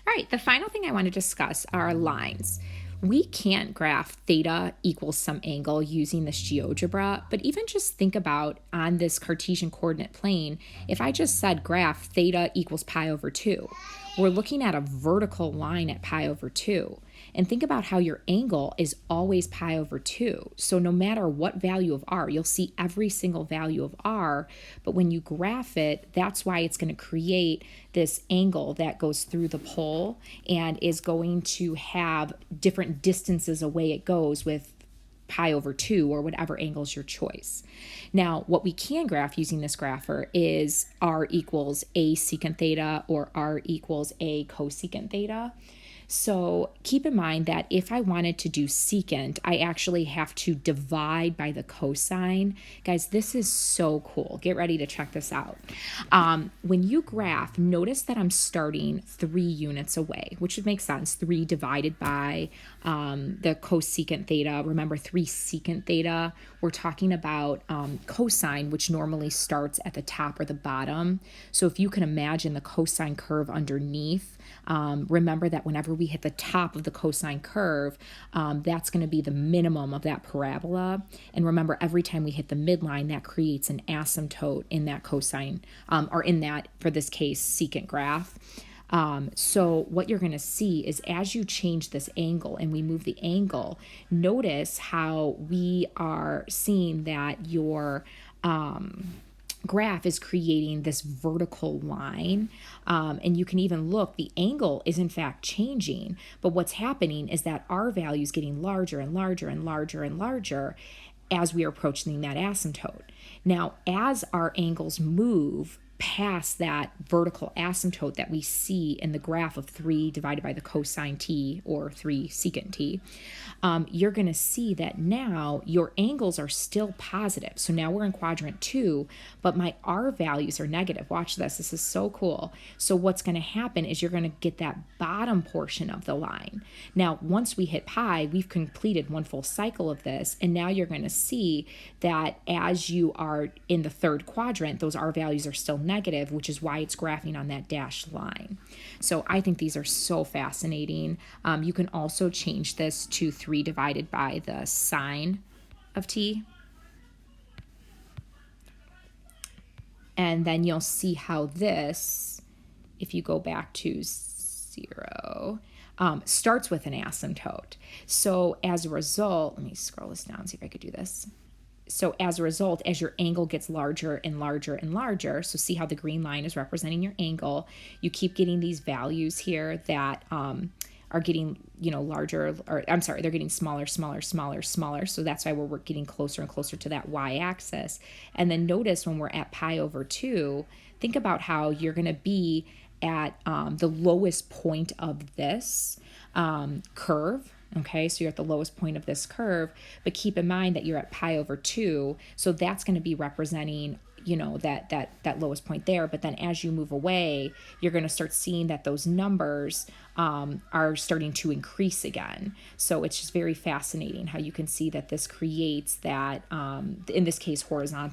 All right, the final thing I want to discuss are lines. We can't graph theta equals some angle using this GeoGebra, but even just think about on this Cartesian coordinate plane, if I just said graph theta equals pi over 2, we're looking at a vertical line at pi over 2. And think about how your angle is always pi over 2. So no matter what value of r, you'll see every single value of r, but when you graph it, that's why it's going to create this angle that goes through the pole and is going to have different distances away it goes with pi over 2 or whatever angle is your choice. Now, what we can graph using this grapher is r equals a secant theta or r equals a cosecant theta. So keep in mind that if I wanted to do secant, I actually have to divide by the cosine. Guys, this is so cool. Get ready to check this out. When you graph, notice that I'm starting 3 units away, which would make sense. 3 divided by the cosecant theta. Remember, 3 secant theta. We're talking about cosine, which normally starts at the top or the bottom. So if you can imagine the cosine curve underneath, remember that whenever we hit the top of the cosine curve, that's going to be the minimum of that parabola. And remember, every time we hit the midline, that creates an asymptote in that cosine, or in that, for this case, secant graph. So what you're going to see is as you change this angle and we move the angle, notice how we are seeing that your graph is creating this vertical line. And you can even look, the angle is in fact changing, but what's happening is that our value is getting larger and larger and larger and larger as we are approaching that asymptote. Now, as our angles move past that vertical asymptote that we see in the graph of 3 divided by the cosine t or 3 secant t, you're going to see that now your angles are still positive. So now we're in quadrant 2, but my r values are negative. Watch this. This is so cool. So what's going to happen is you're going to get that bottom portion of the line. Now, once we hit pi, we've completed one full cycle of this, and now you're going to see that as you are in the 3rd quadrant, those r values are still negative, which is why it's graphing on that dashed line. So I think these are so fascinating. You can also change this to 3 divided by the sine of t. And then you'll see how this, if you go back to 0, starts with an asymptote. So as a result, let me scroll this down, see if I could do this. So as a result, as your angle gets larger and larger and larger, so see how the green line is representing your angle, you keep getting these values here that are getting, larger, or I'm sorry, they're getting smaller, smaller, smaller, smaller. So that's why we're getting closer and closer to that y-axis. And then notice when we're at pi over 2, think about how you're going to be at the lowest point of this curve. Okay, so you're at the lowest point of this curve, but keep in mind that you're at pi over 2, so that's going to be representing, that lowest point there. But then as you move away, you're going to start seeing that those numbers are starting to increase again. So it's just very fascinating how you can see that this creates that, in this case, horizontal